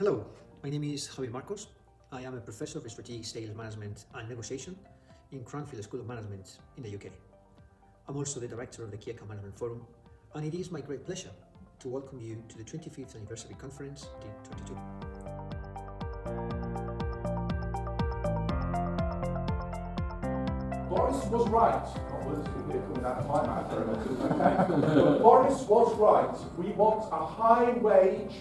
Hello, my name is Javier. I am a professor of strategic sales management and negotiation in Cranfield School of Management in the UK. I'm also the director of the KAM Management Forum, and it is my great pleasure to welcome you to the 25th Anniversary Conference 2022. Boris was right. Boris was right. We want a high wage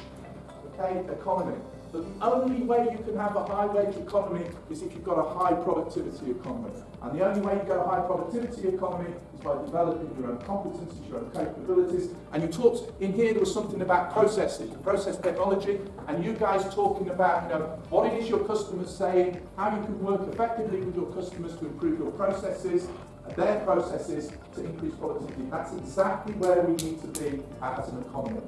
economy. But the only way you can have a high wage economy is if you've got a high productivity economy. And the only way you get a high productivity economy is by developing your own competencies, your own capabilities. And you talked in here, there was something about processes, process technology, and you guys talking about what it is your customers saying, how you can work effectively with your customers to improve your processes, their processes to increase productivity. That's exactly where we need to be as an economy.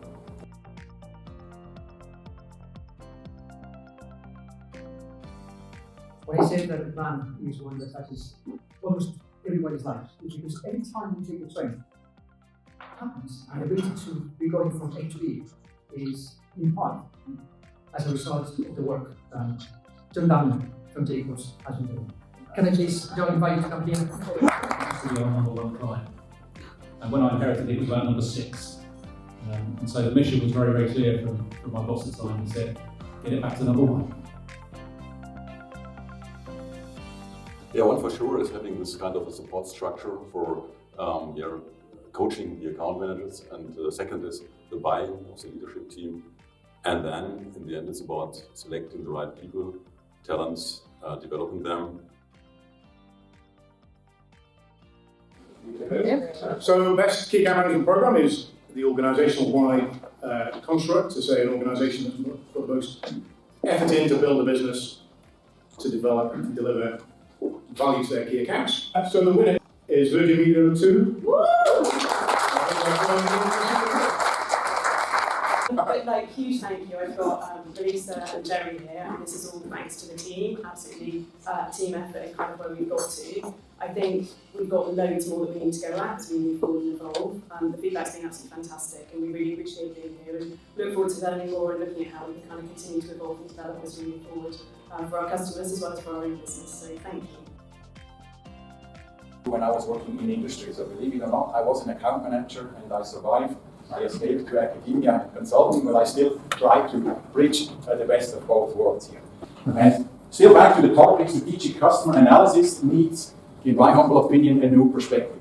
When I say that the plan is one that touches almost everybody's life, it's because every time you take a train, it happens, and the ability to be going from A to B is in part as a result of the work that John Downer from Jacobs has been doing. Can I please, John, invite you to come here? Actually, our number one client. And when I inherited it, it was about number 6. And so the mission was very, very clear from my boss at the time. He said, get it back to number 1. Yeah, one for sure is having this kind of a support structure for coaching the account managers, and the second is the buy-in of the leadership team. And then in the end, it's about selecting the right people, talents, developing them. So best KAM management program is the organisational-wide construct to say an organisation that's put the most effort in to build a business, to develop and to deliver value to their key accounts. So the winner is Virgin Media 2. But huge thank you. I've got Lisa and Jerry here, and this is all thanks to the team. Absolutely team effort is kind of where we've got to. I think we've got loads more that we need to go at as we move forward and evolve. The feedback's been absolutely fantastic, and we really appreciate being here and look forward to learning more and looking at how we can kind of continue to evolve and develop as we move forward for our customers as well as for our own business. So thank you. When I was working in industry, so believe it or not, I was an account manager and I survived. I escaped to academia and consulting, but I still try to bridge the best of both worlds here. And still back to the topic, strategic customer analysis needs, in my humble opinion, a new perspective.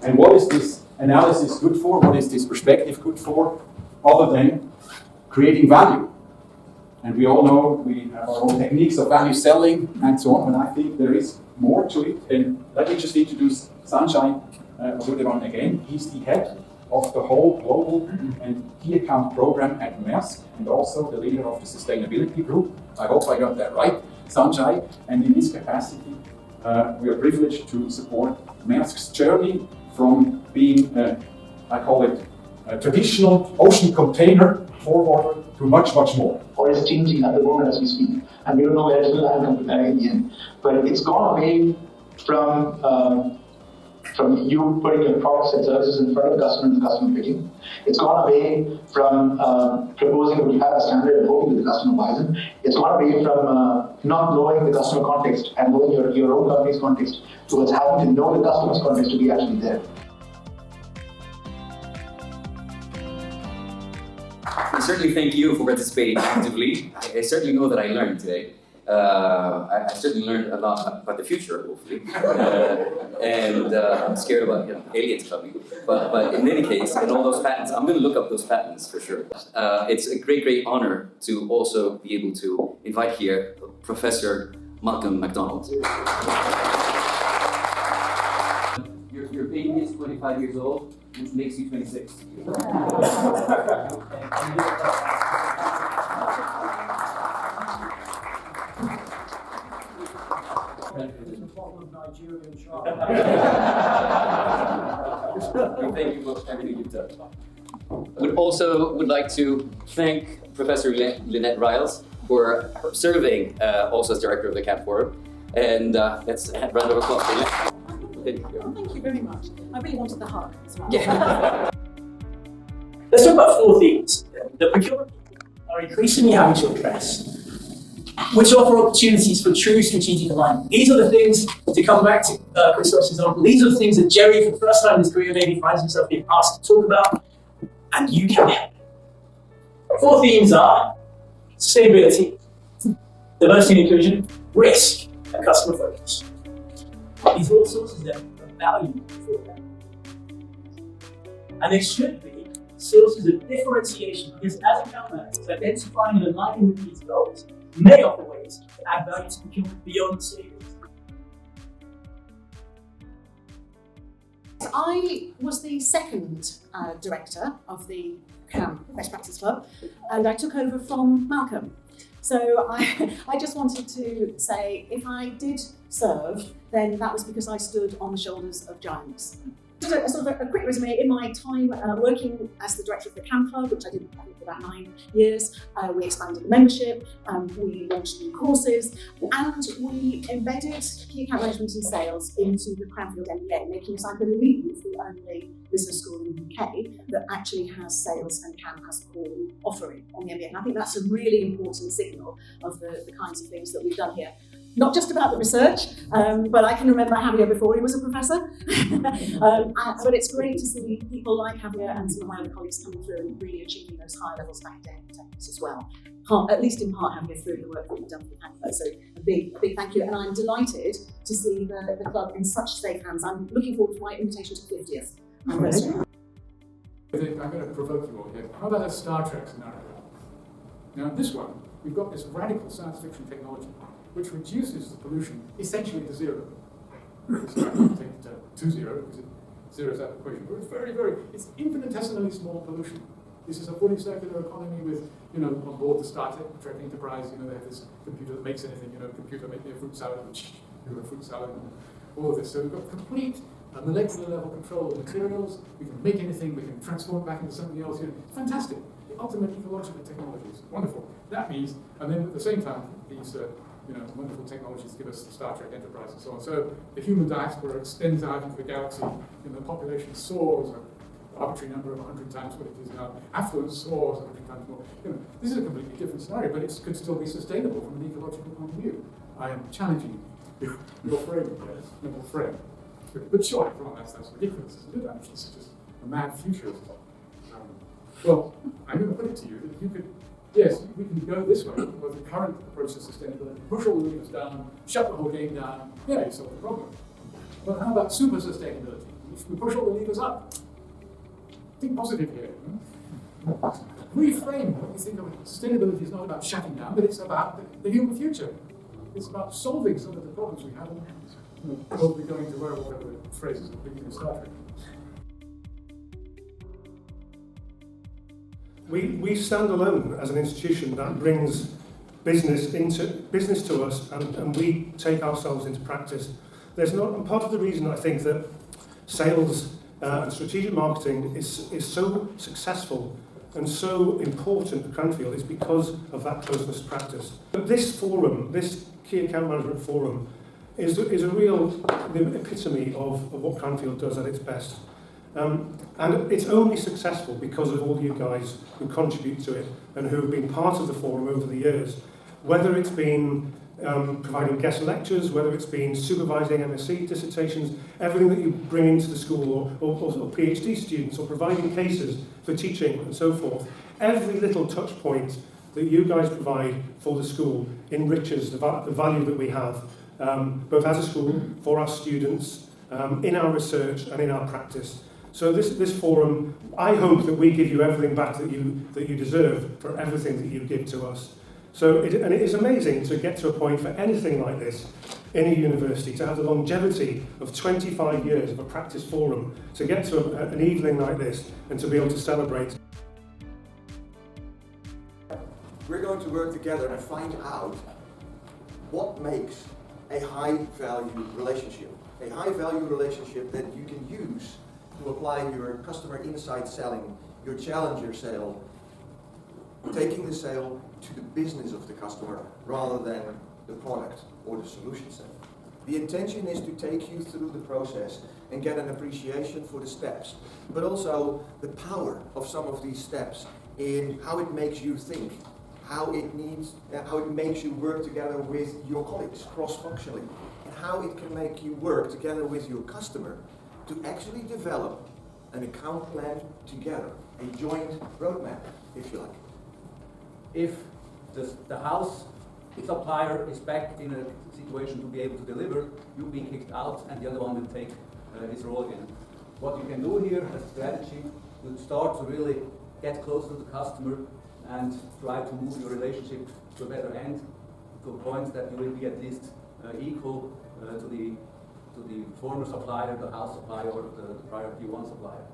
And what is this analysis good for? What is this perspective good for? Other than creating value. And we all know we have our own techniques of value selling and so on, and I think there is more to it. And let me just introduce Sanjay Vasudevan again. He's the head of the whole global and key account program at Maersk, and also the leader of the sustainability group. I hope I got that right, Sanjay. And in this capacity, we are privileged to support Maersk's journey from being, I call it, a traditional ocean container forwarder to much, much more. Or is changing at the moment as we speak, and we don't know where it will land in the end. But it's gone away from you putting your products and services in front of the customer and the customer picking. It's gone away from proposing what you have as standard and hoping that the customer buys it. It's gone away from not knowing the customer context and knowing your own company's context towards having to know the customer's context to be actually there. I certainly thank you for participating actively. I certainly know that I learned today. I certainly learned a lot about the future, hopefully. And I'm scared about aliens coming. But in any case, in all those patents, I'm going to look up those patents for sure. It's a great, great honor to also be able to invite here Professor Malcolm MacDonald. Your baby is 25 years old, which makes you 26. Thank you for everything you've done. Would like to thank Professor Lynette Riles for serving also as director of the KAM Forum. And let's have a round of applause for Lynette. Thank you very much. I really wanted the hug as well. Yeah. Let's talk about 4 things. The procurement are increasingly having to address, which offer opportunities for true strategic alignment. These are the things, to come back to Christoph's example, these are the things that Jerry, for the first time in his career, maybe finds himself being asked to talk about, and you can help. 4 themes are sustainability, diversity and inclusion, risk, and customer focus. These are all sources of value for them. And they should be sources of differentiation, because as account managers, identifying and aligning with these goals may offer ways to add value to procurement beyond savings. I was the second director of the KAM Best Practice Club, and I took over from Malcolm. So I just wanted to say, if I did serve, then that was because I stood on the shoulders of giants. Just a sort of a quick resume. In my time working as the director of the KAM Club, which I did I think for about 9 years, we expanded the membership, we launched new courses, and we embedded key account management and sales into the Cranfield MBA, making us, I believe, the only business school in the UK that actually has sales and KAM as a core offering on the MBA. And I think that's a really important signal of the kinds of things that we've done here. Not just about the research, but I can remember Javier before he was a professor. But it's great to see people like Javier and some of my other colleagues coming through and really achieving those high levels of academic techniques as well. At least in part, Javier, through the work that we've done for the KAM Club. So a big thank you. And I'm delighted to see the club in such safe hands. I'm looking forward to my invitation to the 50th. I'm going to provoke you all here. How about a Star Trek scenario? Now, in this one, we've got this radical science fiction technology which reduces the pollution essentially to zero. It's not going to take it to zero because it zeroes out the equation. But it's infinitesimally small pollution. This is a fully circular economy with, on board the Star Trek Enterprise, they have this computer that makes anything, computer make me a fruit salad, a fruit salad, and all of this. So we've got complete molecular level control of materials. We can make anything, we can transform it back into something else. Fantastic. The ultimate ecological technologies. Wonderful. That means, and then at the same time, these wonderful technologies give us the Star Trek Enterprise and so on. So the human diaspora extends out into the galaxy, the population soars an arbitrary number of 100 times what it is now. Affluence soars 100 times more. This is a completely different scenario, but it could still be sustainable from an ecological point of view. I am challenging you. Your frame, yes, your frame. But sure, that's ridiculous, isn't it? It's just a mad futurist. Well, I'm going to put it to you that you could, yes, we can go this way with the current approach to sustainability, push all the levers down, shut the whole game down, yeah, you solve the problem. But how about super sustainability? If we push all the levers up, think positive here. Reframe what you think of it. Sustainability is not about shutting down, but it's about the human future. It's about solving some of the problems we have. Probably going to whatever the phrase is, beginning of Star Trek. We stand alone as an institution that brings business to us, and we take ourselves into practice. And part of the reason I think that sales and strategic marketing is so successful and so important for Cranfield is because of that closeness to practice. But this forum, this Key Account Management Forum, is a real epitome of what Cranfield does at its best. And it's only successful because of all you guys who contribute to it and who have been part of the forum over the years. Whether it's been providing guest lectures, whether it's been supervising MSEI dissertations, everything that you bring into the school, or PhD students, or providing cases for teaching and so forth. Every little touch point that you guys provide for the school enriches the value that we have, both as a school, for our students, in our research and in our practice. So this forum, I hope that we give you everything back that you deserve for everything that you give to us. So it is amazing to get to a point for anything like this in a university, to have the longevity of 25 years of a practice forum, to get to an evening like this and to be able to celebrate. We're going to work together and find out what makes a high-value relationship. A high-value relationship that you can use to apply your customer insight selling, your challenger sale, taking the sale to the business of the customer rather than the product or the solution set. The intention is to take you through the process and get an appreciation for the steps, but also the power of some of these steps in how it makes you think how it makes you work together with your colleagues cross-functionally, and how it can make you work together with your customer to actually develop an account plan together, a joint roadmap, if you like. If the house supplier is back in a situation to be able to deliver, you'll be kicked out and the other one will take his role again. What you can do here as a strategy, you start to really get closer to the customer and try to move your relationship to a better end, to a point that you will be at least equal to the former supplier, the house supplier, or the prior P1 supplier.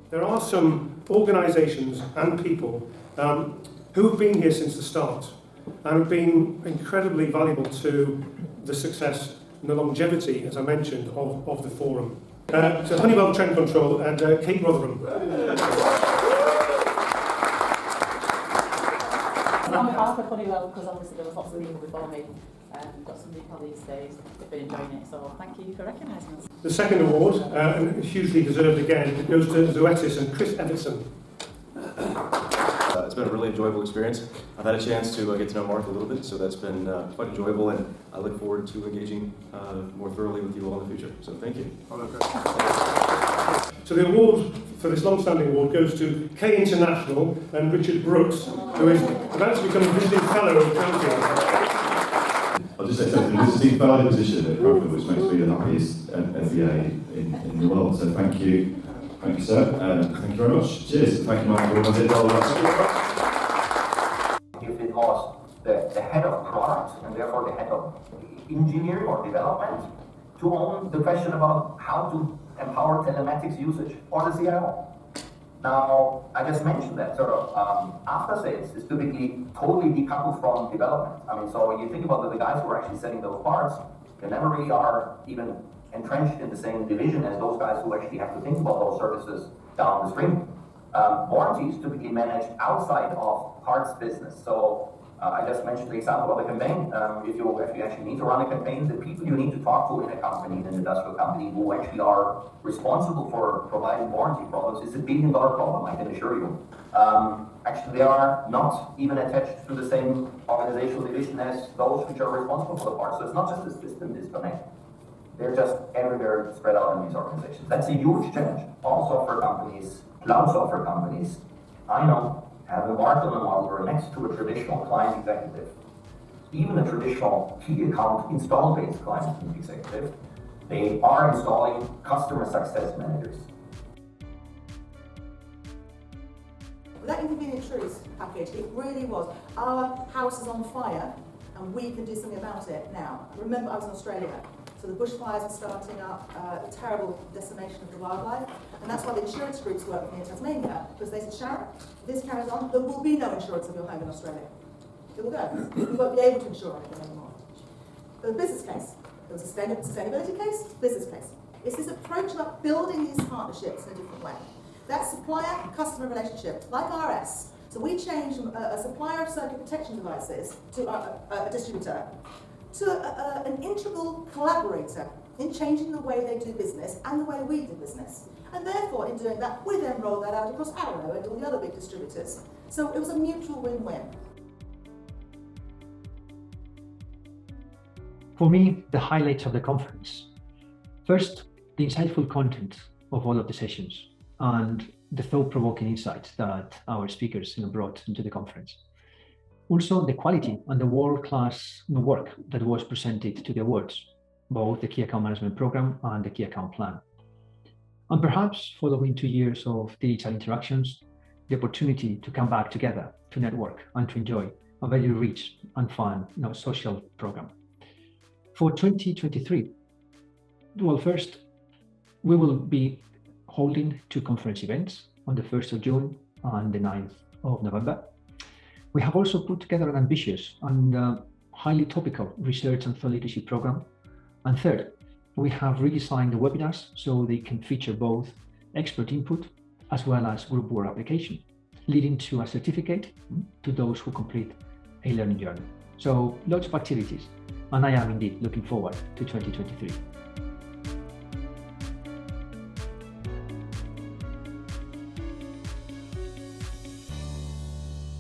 There are some organisations and people who have been here since the start and have been incredibly valuable to the success and the longevity, as I mentioned, of the forum. So Honeywell Trend Control and Kate Rotherham. On behalf of Honeywell, because obviously there was lots of people before me, got some new colleagues today, they've been enjoying it, so thank you for recognising us. The second award, and hugely deserved again, goes to Zoetis and Chris Everson. It's been a really enjoyable experience. I've had a chance to get to know Mark a little bit, so that's been quite enjoyable, and I look forward to engaging more thoroughly with you all in the future. So thank you. So the award for this long-standing award goes to K International and Richard Brooks, who is about to become a visiting fellow of Cranfield. I'll just say something. This is the third position at Cranfield, which makes me the happiest MBA in the world. So thank you. Thank you, sir. Thank you very much. Cheers. Thank you, Michael. If it was the head of product and therefore the head of engineering or development to own the question about how to empower telematics usage, or the CIO. Now, I just mentioned that sort of after sales is typically totally decoupled from development. I mean, so when you think about the guys who are actually selling those parts, they never really are even entrenched in the same division as those guys who actually have to think about those services down the stream. Warranty is typically managed outside of parts business. So I just mentioned the example of a campaign. If you actually need to run a campaign, the people you need to talk to in a company, in an industrial company, who actually are responsible for providing warranty problems is $1 billion problem, I can assure you. Actually, they are not even attached to the same organizational division as those which are responsible for the parts. So it's not just a system disconnect. They're just everywhere spread out in these organizations. That's a huge challenge. All software companies, cloud software companies, I know, have embarked on a model where next to a traditional client executive, even a traditional key account install-based client executive, they are installing customer success managers. That inconvenient truth package, it really was. Our house is on fire and we can do something about it now. Remember, I was in Australia. So the bushfires are starting up, a terrible decimation of the wildlife, and that's why the insurance groups work with me in Tasmania, because they said, Sharon, if this carries on, there will be no insurance of your home in Australia. It will go. You won't be able to insure anything anymore. But the business case, there was a sustainability case, business case. It's this approach about building these partnerships in a different way. That supplier-customer relationship, like RS, so we changed a supplier of circuit protection devices to a distributor, to an integral collaborator in changing the way they do business and the way we do business. And therefore, in doing that, we then rolled that out across Arrow and all the other big distributors. So it was a mutual win-win. For me, the highlights of the conference. First, the insightful content of all of the sessions and the thought-provoking insights that our speakers brought into the conference. Also, the quality and the world-class work that was presented to the awards, both the Key Account Management Program and the Key Account Plan. And perhaps following 2 years of digital interactions, the opportunity to come back together, to network and to enjoy a very rich and fun social program. For 2023, well, first, we will be holding 2 conference events on the 1st of June and the 9th of November. We have also put together an ambitious and highly topical research and thought leadership program. And third, we have redesigned the webinars so they can feature both expert input as well as group work application, leading to a certificate to those who complete a learning journey. So lots of activities, and I am indeed looking forward to 2023.